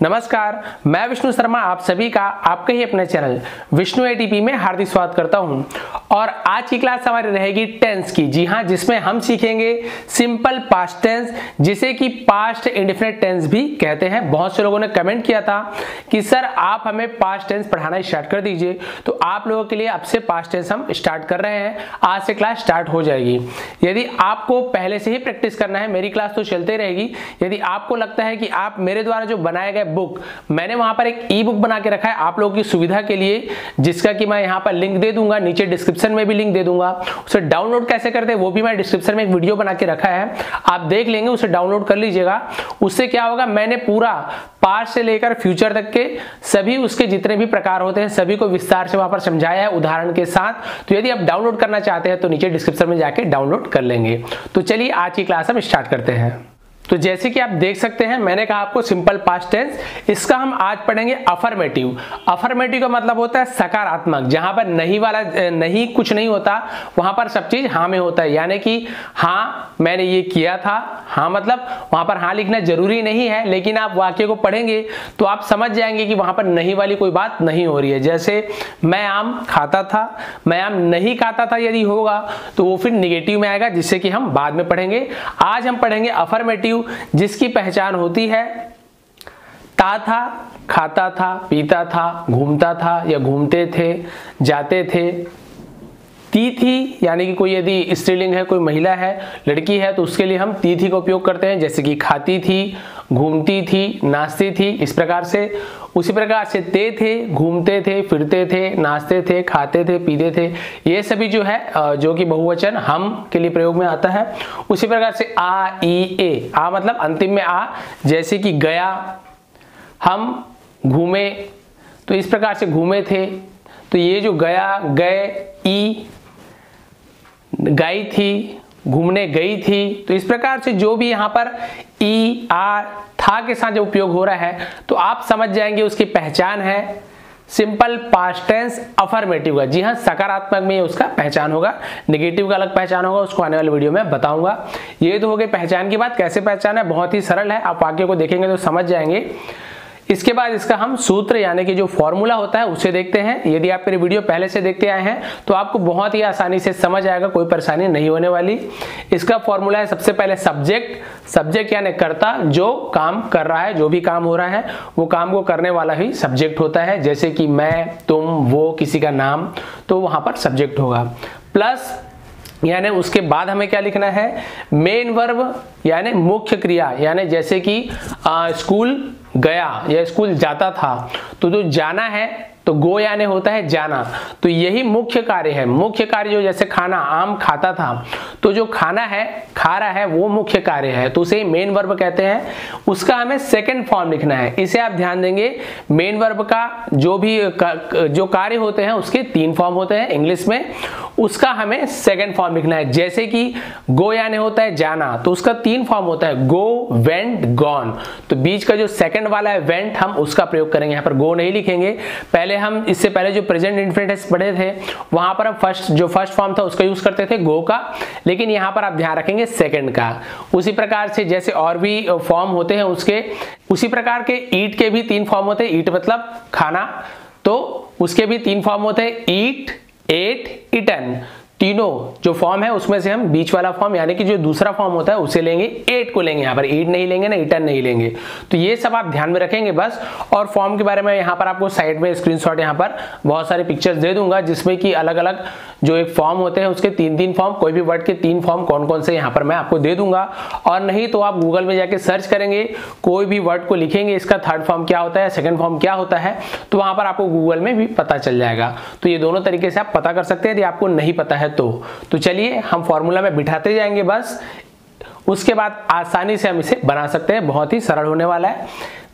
नमस्कार, मैं विष्णु शर्मा आप सभी का आपके ही अपने चैनल विष्णु एटीपी में हार्दिक स्वागत करता हूं। और आज की क्लास हमारी रहेगी टेंस की। जी हां, जिसमें हम सीखेंगे सिंपल पास्ट टेंस, जिसे कि पास्ट इंडेफिनिट टेंस भी कहते हैं। बहुत से लोगों ने कमेंट किया था कि सर आप हमें पास्ट टेंस पढ़ाना स्टार्ट कर दीजिए, तो आप लोगों के लिए अब से पास्ट टेंस हम स्टार्ट कर रहे हैं। आज से क्लास स्टार्ट हो जाएगी। यदि आपको पहले से ही प्रैक्टिस करना है, मेरी क्लास तो चलती रहेगी। यदि आपको लगता है कि आप मेरे द्वारा जो बनाए गए बुक, मैंने वहां पर एक ई बुक बना के रखा है आप लोगों की सुविधा के लिए, जिसका कि मैं यहां पर लिंक दे दूंगा, नीचे डिस्क्रिप्शन में भी लिंक दे दूंगा। उसे डाउनलोड कैसे करते हैं वो भी मैं डिस्क्रिप्शन में एक वीडियो बना के रखा है, आप देख लेंगे, उसे डाउनलोड कर लीजिएगा। उससे क्या होगा, मैंने पूरा पास्ट से लेकर फ्यूचर तक के सभी उसके जितने भी प्रकार होते हैं सभी को विस्तार से वहां पर समझाया है उदाहरण के साथ। तो यदि आप डाउनलोड करना चाहते हैं तो नीचे डिस्क्रिप्शन में जाके डाउनलोड कर लेंगे। तो चलिए आज की क्लास हम स्टार्ट करते हैं। तो जैसे कि आप देख सकते हैं, मैंने कहा आपको सिंपल पास्ट टेंस, इसका हम आज पढ़ेंगे अफर्मेटिव। अफर्मेटिव का मतलब होता है सकारात्मक, जहां पर नहीं वाला नहीं कुछ नहीं होता, वहां पर सब चीज हाँ में होता है। यानी कि हाँ मैंने ये किया था, हाँ मतलब वहां पर हाँ लिखना जरूरी नहीं है, लेकिन आप वाक्य को पढ़ेंगे तो आप समझ जाएंगे कि वहां पर नहीं वाली कोई बात नहीं हो रही है। जैसे मैं आम खाता था, मैं आम नहीं खाता था यदि होगा तो वो फिर निगेटिव में आएगा, जिससे कि हम बाद में पढ़ेंगे। आज हम पढ़ेंगे अफर्मेटिव, जिसकी पहचान होती है ता था, खाता था, पीता था, घूमता था या घूमते थे, जाते थे। ती थी, यानी कि कोई यदि स्त्रीलिंग है, कोई महिला है, लड़की है, तो उसके लिए हम ती थी का उपयोग करते हैं, जैसे कि खाती थी, घूमती थी, नाचती थी, इस प्रकार से। उसी प्रकार से ते थे, घूमते थे, फिरते थे, नाचते थे, खाते थे, पीते थे, ये सभी जो है जो कि बहुवचन हम के लिए प्रयोग में आता है। उसी प्रकार से आ, ई, ए, आ मतलब अंतिम में आ, जैसे कि गया, हम घूमे, तो इस प्रकार से घूमे थे। तो ये जो गया, गए, ई, गई थी, घूमने गई थी, तो इस प्रकार से जो भी यहाँ पर ई, आ, था के साथ जो उपयोग हो रहा है तो आप समझ जाएंगे उसकी पहचान है सिंपल पास्ट टेंस अफर्मेटिव का। जी हाँ, सकारात्मक में उसका पहचान होगा, नेगेटिव का अलग पहचान होगा, उसको आने वाले वीडियो में बताऊंगा। ये तो हो गई पहचान की बात। कैसे पहचान है, बहुत ही सरल है, आप वाक्य को देखेंगे तो समझ जाएंगे। इसके बाद इसका हम सूत्र यानी कि जो फॉर्मूला होता है उसे देखते हैं। यदि आप मेरी वीडियो पहले से देखते आए हैं तो आपको बहुत ही आसानी से समझ आएगा, कोई परेशानी नहीं होने वाली। इसका फॉर्मूला है सबसे पहले सब्जेक्ट। सब्जेक्ट यानी कर्ता, जो काम कर रहा है, जो भी काम हो रहा है वो काम को करने वाला ही सब्जेक्ट होता है। जैसे कि मैं, तुम, वो, किसी का नाम, तो वहां पर सब्जेक्ट होगा। प्लस यानी उसके बाद हमें क्या लिखना है, मेन वर्ब यानी मुख्य क्रिया, यानी जैसे कि स्कूल गया या स्कूल जाता था, तो जो जाना है तो गो यानी होता है जाना, तो यही मुख्य कार्य है। मुख्य कार्य जो जैसे खाना, आम खाता था, तो जो खाना है, खा रहा है, वो मुख्य कार्य है, तो उसे मेन वर्ब कहते हैं। उसका हमें सेकंड फॉर्म लिखना है। इसे आप ध्यान देंगे, मेन वर्ब का जो भी जो कार्य होते हैं उसके 3 फॉर्म होते हैं इंग्लिश में, उसका हमें सेकंड फॉर्म लिखना है। जैसे कि गो यानी होता है जाना, तो उसका 3 फॉर्म होता है, गो, वेंट, गॉन। तो बीच का जो सेकंड वाला है वेंट, हम उसका प्रयोग करेंगे, यहाँ पर गो नहीं लिखेंगे। पहले हम इससे पहले जो प्रेजेंट इंडेफिनिट पढ़े थे वहां पर हम फर्स्ट फॉर्म था उसका यूज करते थे गो का, लेकिन यहां पर आप ध्यान रखेंगे सेकंड का। उसी प्रकार से जैसे और भी फॉर्म होते हैं उसके, उसी प्रकार के ईट के भी 3 फॉर्म होते हैं। ईट मतलब खाना, तो उसके भी 3 फॉर्म होते हैं, ईट, एट, ईटन। तीनों जो फॉर्म है उसमें से हम बीच वाला फॉर्म यानी कि जो दूसरा फॉर्म होता है उसे लेंगे, एट को लेंगे, यहाँ पर ईट नहीं लेंगे ना ईटन नहीं लेंगे। तो ये सब आप ध्यान में रखेंगे बस। और फॉर्म के बारे में यहाँ पर आपको साइड में स्क्रीनशॉट यहाँ पर बहुत सारे पिक्चर्स दे दूंगा, जिसमें कि अलग अलग जो एक फॉर्म होते हैं उसके 3 फॉर्म, कोई भी वर्ड के 3 फॉर्म कौन कौन से यहाँ पर मैं आपको दे दूंगा। और नहीं तो आप गूगल में जाके सर्च करेंगे, कोई भी वर्ड को लिखेंगे इसका 3rd फॉर्म क्या होता है, 2nd फॉर्म क्या होता है, तो वहां पर आपको गूगल में भी पता चल जाएगा। तो ये दोनों तरीके से आप पता कर सकते हैं यदि आपको नहीं पता है तो चलिए हम फॉर्मूला में बिठाते जाएंगे बस, उसके बाद आसानी से हम इसे बना सकते हैं, बहुत ही सरल होने वाला है।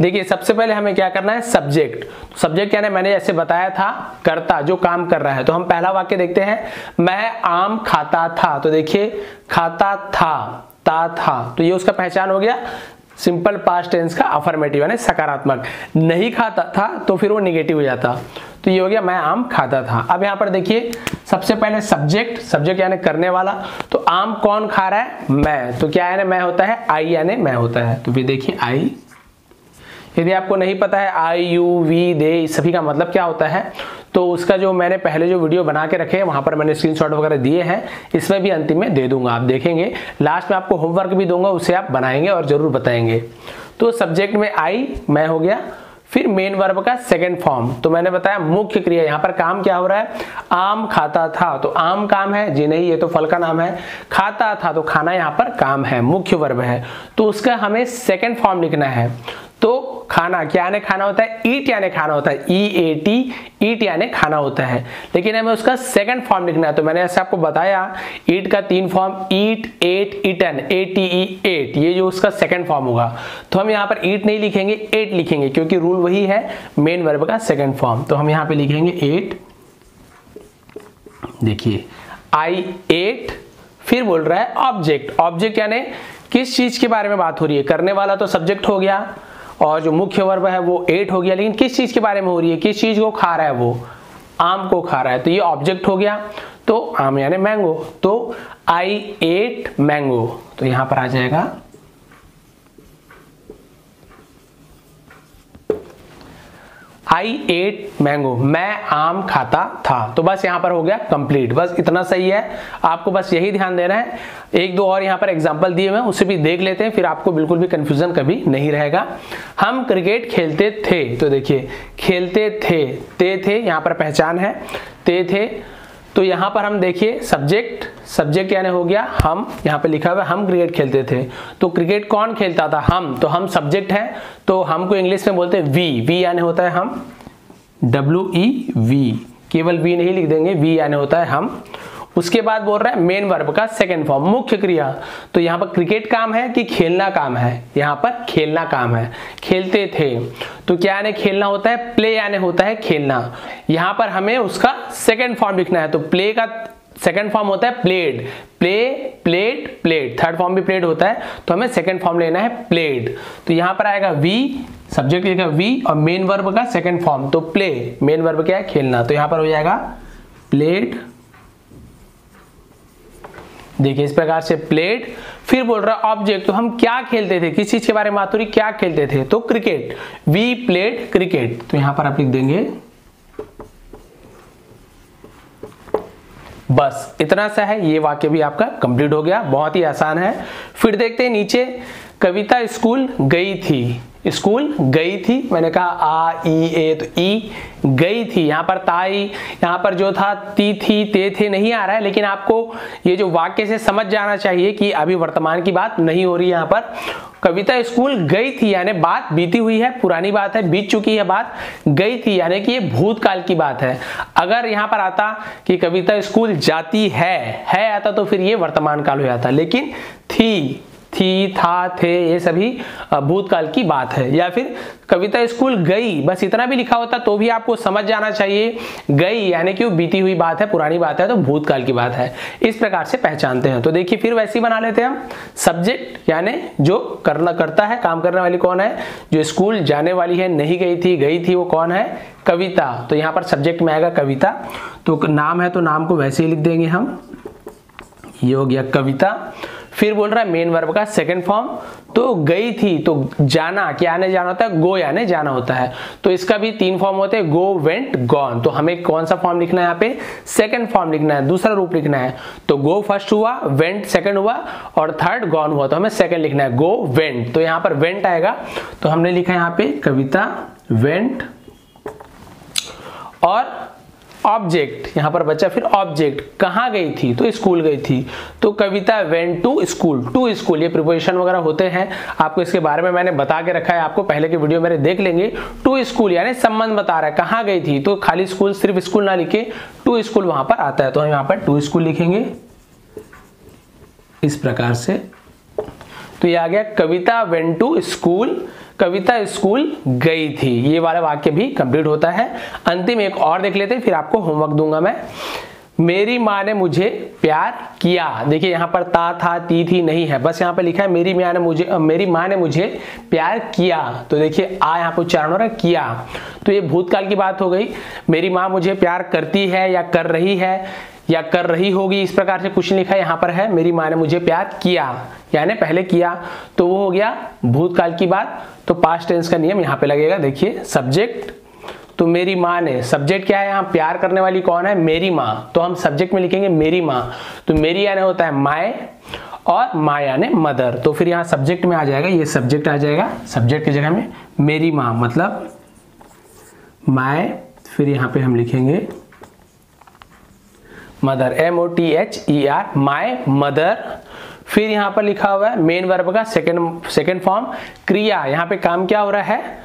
देखिए सबसे पहले हमें क्या करना है, सब्जेक्ट। तो सब्जेक्ट यानी मैंने जैसे बताया था कर्ता, जो काम कर रहा है। तो हम पहला वाक्य देखते हैं, मैं आम खाता था। तो देखिए खाता था, ता था, तो ये उसका पहचान हो गया सिंपल पास्ट टेंस का अफर्मेटिव यानी सकारात्मक। नहीं खाता था तो फिर वो निगेटिव हो जाता, तो ये हो गया मैं आम खाता था। अब यहाँ पर देखिए सबसे पहले सब्जेक्ट, सब्जेक्ट यानी करने वाला, तो आम कौन खा रहा है, मैं, तो क्या यानी मैं होता है, आई यानी मैं होता है। तो फिर देखिए आई, यदि आपको नहीं पता है आई यू वी दे इस सभी का मतलब क्या होता है, तो उसका जो मैंने पहले जो वीडियो बना के रखे हैं वहां पर मैंने स्क्रीनशॉट वगैरह दिए हैं, इसमें भी अंतिम में दे दूंगा, आप देखेंगे। लास्ट में आपको होमवर्क भी दूंगा, उसे आप बनाएंगे और जरूर बताएंगे। तो सब्जेक्ट में आई मैं हो गया, फिर मेन वर्ब का सेकंड फॉर्म, तो मैंने बताया मुख्य क्रिया। यहाँ पर काम क्या हो रहा है, आम खाता था, तो आम काम है जी नहीं, ये तो फल का नाम है। खाता था तो खाना यहाँ पर काम है, मुख्य वर्ब है, तो उसका हमें सेकंड फॉर्म लिखना है। तो खाना क्या यानी खाना होता है, ईट यानी खाना होता है, EAT ईट यानी खाना होता है, लेकिन हमें उसका सेकंड फॉर्म लिखना है। तो मैंने ऐसे आपको बताया ईट का 3 फॉर्म, ईट, एट, ईटन, ATE एट, ये जो उसका सेकंड फॉर्म होगा। तो हम यहाँ पर ईट नहीं लिखेंगे, एट लिखेंगे, क्योंकि रूल वही है मेन वर्ब का सेकंड फॉर्म। तो हम यहाँ पे लिखेंगे एट, देखिए आई एट, फिर बोल रहा है ऑब्जेक्ट। ऑब्जेक्ट यानी किस चीज के बारे में बात हो रही है, करने वाला तो सब्जेक्ट हो गया और जो मुख्य वर्ब है वो एट हो गया, लेकिन किस चीज के बारे में हो रही है, किस चीज को खा रहा है, वो आम को खा रहा है, तो ये ऑब्जेक्ट हो गया। तो आम यानी मैंगो, तो आई एट मैंगो, तो यहां पर आ जाएगा आई एट मैंगो, मैं आम खाता था। तो बस यहाँ पर हो गया कंप्लीट, बस इतना सही है, आपको बस यही ध्यान देना है। एक दो और यहाँ पर एग्जांपल दिए हुए हैं, उसे भी देख लेते हैं, फिर आपको बिल्कुल भी कंफ्यूजन कभी नहीं रहेगा। हम क्रिकेट खेलते थे, तो देखिए खेलते थे, थे यहाँ पर पहचान है, थे। तो यहाँ पर हम देखिए सब्जेक्ट यानी हो गया हम, यहाँ पे लिखा हुआ हम क्रिकेट खेलते थे, तो क्रिकेट कौन खेलता था, हम, तो हम सब्जेक्ट है, तो हमको इंग्लिश में बोलते हैं वी यानी होता है हम, WEV, केवल वी नहीं लिख देंगे, वी यानी होता है हम। उसके बाद बोल रहा है मेन वर्ब का सेकंड फॉर्म, मुख्य क्रिया। तो यहाँ पर क्रिकेट काम है कि खेलना काम है, यहाँ पर खेलना काम है, खेलते थे। तो क्या यानी खेलना होता है, प्ले यानी होता है खेलना। यहाँ पर हमें उसका सेकंड फॉर्म लिखना है, तो प्ले का सेकंड फॉर्म होता है played, play, played, played, third form भी प्लेड होता है, तो हमें सेकंड फॉर्म लेना है प्लेड। तो यहाँ पर आएगा वी, सब्जेक्ट लिखा वी और मेन वर्ब का सेकंड फॉर्म, तो प्ले, मेन वर्ब क्या है खेलना, तो यहाँ पर हो जाएगा प्लेड। देखिए इस प्रकार से प्लेड। फिर बोल रहा है ऑब्जेक्ट, तो हम क्या खेलते थे, किस चीज के बारे में बात हो रही, क्या खेलते थे, तो क्रिकेट, वी प्लेड क्रिकेट। तो यहां पर आप लिख देंगे, बस इतना सा है, ये वाक्य भी आपका कंप्लीट हो गया, बहुत ही आसान है। फिर देखते हैं नीचे, कविता स्कूल गई थी, स्कूल गई थी, मैंने कहा आ ई ए, तो ई गई थी, यहाँ पर ताई, यहाँ पर जो था ती थी, ते थे नहीं आ रहा है, लेकिन आपको ये जो वाक्य से समझ जाना चाहिए कि अभी वर्तमान की बात नहीं हो रही है। यहाँ पर कविता स्कूल गई थी यानी बात बीती हुई है, पुरानी बात है, बीत चुकी है बात, गई थी यानी कि ये भूतकाल की बात है। अगर यहाँ पर आता कि कविता स्कूल जाती है आता तो फिर ये वर्तमान काल हो जाता, लेकिन थी, था, थे, ये सभी भूतकाल की बात है। या फिर कविता स्कूल गई, बस इतना भी लिखा होता तो भी आपको समझ जाना चाहिए, गई यानी कि वो बीती हुई बात है, पुरानी बात है, तो भूतकाल की बात है। इस प्रकार से पहचानते हैं। तो देखिए फिर वैसे ही बना लेते हैं हम, सब्जेक्ट यानी जो करता है, काम करने वाली कौन है, जो स्कूल जाने वाली है, नहीं गई थी वो कौन है, कविता। तो यहाँ पर सब्जेक्ट में आएगा कविता, तो नाम है तो नाम को वैसे ही लिख देंगे हम, ये हो गया कविता। फिर बोल रहा है मेन वर्ब का सेकंड फॉर्म, तो गई थी, तो जाना क्या आने जाना होता है, गो यानी जाना होता है, तो इसका भी 3 फॉर्म होते हैं, गो, वेंट, गॉन। तो हमें कौन सा फॉर्म लिखना है, यहाँ पे सेकंड फॉर्म लिखना है, दूसरा रूप लिखना है। तो गो फर्स्ट हुआ, वेंट सेकंड हुआ और थर्ड गॉन हुआ, तो हमें सेकंड लिखना है, गो वेंट। तो यहाँ पर वेंट आएगा, तो हमने लिखा है यहाँ पे कविता वेंट। और ऑब्जेक्ट यहाँ पर बचा, फिर ऑब्जेक्ट कहाँ गई थी, तो स्कूल गई थी, तो कविता वेंट टू स्कूल, ये प्रिपोजिशन वगैरह होते हैं, आपको इसके बारे में मैंने बता के रखा है, आपको पहले के वीडियो मेरे देख लेंगे। टू स्कूल यानी संबंध बता रहा है, कहाँ गई थी, तो खाली स्कूल, सिर्फ स्कूल ना लिखे, टू स्कूल वहां पर आता है, तो हम यहाँ पर टू स्कूल लिखेंगे इस प्रकार से। तो ये आ गया Kavita went to school, Kavita school गई थी, ये वाला वाक्य भी कंप्लीट होता है। अंतिम एक और देख लेते हैं, फिर आपको होमवर्क दूंगा मैं। मेरी माँ ने मुझे प्यार किया, देखिए यहाँ पर ता, था, ती, थी नहीं है, बस यहाँ पे लिखा है मेरी माँ ने मुझे प्यार किया। तो देखिए आ यहाँ पर उच्चारण हो रहा है किया, तो ये भूतकाल की बात हो गई। मेरी माँ मुझे प्यार करती है या कर रही है, या कर रही होगी, इस प्रकार से क्वेश्चन लिखा है। यहाँ पर है मेरी माँ ने मुझे प्यार किया, यानी पहले किया, तो वो हो गया भूतकाल की बात, तो पास्ट टेंस का नियम यहाँ पे लगेगा। देखिए सब्जेक्ट, तो मेरी माँ ने, सब्जेक्ट क्या है यहाँ, प्यार करने वाली कौन है, मेरी माँ, तो हम सब्जेक्ट में लिखेंगे मेरी माँ। तो मेरी यानी होता है माय और माँ यानी मदर, तो फिर यहाँ सब्जेक्ट में आ जाएगा, ये सब्जेक्ट आ जाएगा, सब्जेक्ट की जगह में मेरी माँ मतलब माय, फिर यहाँ पे हम लिखेंगे मदर, MOTHER, माय मदर। फिर यहाँ पर लिखा हुआ है मेन वर्ब का सेकेंड फॉर्म क्रिया, यहाँ पे काम क्या हो रहा है,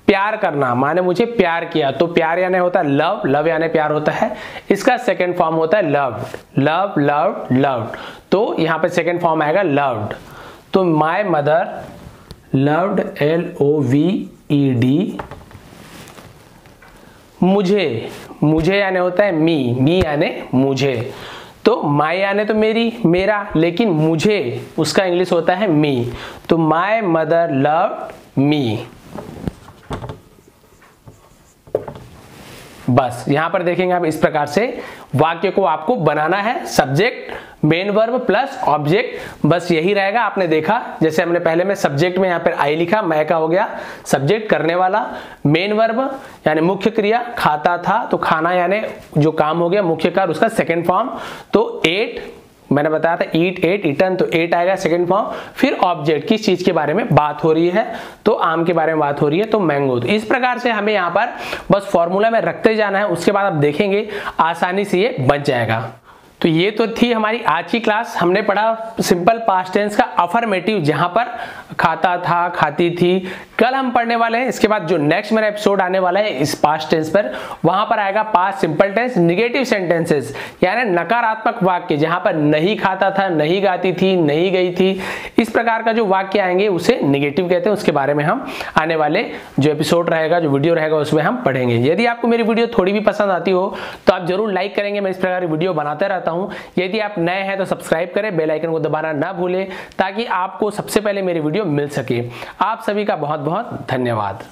प्यार करना, माने मुझे प्यार किया, तो प्यार यानी होता है लव, लव यानी प्यार होता है, इसका सेकेंड फॉर्म होता है लव्ड, लव लव्ड लव्ड, तो यहाँ पे सेकेंड फॉर्म आएगा लव्ड। तो माय मदर लव्ड, LOVED, मुझे, मुझे यानी होता है मी यानी मुझे, तो माय यानी तो मेरी, मेरा, लेकिन मुझे उसका इंग्लिश होता है मी, तो माय मदर लव्ड मी। बस यहां पर देखेंगे आप, इस प्रकार से वाक्य को आपको बनाना है, subject main verb plus object, बस यही रहेगा। आपने देखा जैसे हमने पहले में सब्जेक्ट में यहाँ पर आई लिखा, मैं का हो गया सब्जेक्ट करने वाला, मेन वर्ब यानी मुख्य क्रिया, खाता था तो खाना यानी जो काम हो गया मुख्य कार्य, उसका सेकेंड फॉर्म, तो एट, मैंने बताया था ईट, एट, ईटन, तो एट आएगा सेकंड फॉर्म। फिर ऑब्जेक्ट, किस चीज के बारे में बात हो रही है, तो आम के बारे में बात हो रही है, तो मैंगो। तो इस प्रकार से हमें यहाँ पर बस फॉर्मूला में रखते जाना है, उसके बाद आप देखेंगे आसानी से ये बच जाएगा। तो ये तो थी हमारी आज की क्लास, हमने पढ़ा सिंपल पास्ट टेंस का अफर्मेटिव, जहां पर खाता था, खाती थी। कल हम पढ़ने वाले हैं, इसके बाद जो नेक्स्ट मेरा एपिसोड आने वाला है इस पास्ट टेंस पर, वहां पर आएगा past simple tense negative sentences, यानी नकारात्मक वाक्य, जहां पर नहीं खाता था, नहीं गाती थी, नहीं गई थी, इस प्रकार का जो वाक्य आएंगे उसे निगेटिव कहते हैं। उसके बारे में हम आने वाले जो एपिसोड रहेगा, जो वीडियो रहेगा, उसमें हम पढ़ेंगे। यदि आपको मेरी वीडियो थोड़ी भी पसंद आती हो तो आप जरूर लाइक करेंगे, मैं इस प्रकार की वीडियो बनाते रहता हूं। यदि आप नए हैं तो सब्सक्राइब करें, बेल आइकन को दबाना ना भूलें, ताकि आपको सबसे पहले मेरी वीडियो मिल सके। आप सभी का बहुत बहुत धन्यवाद।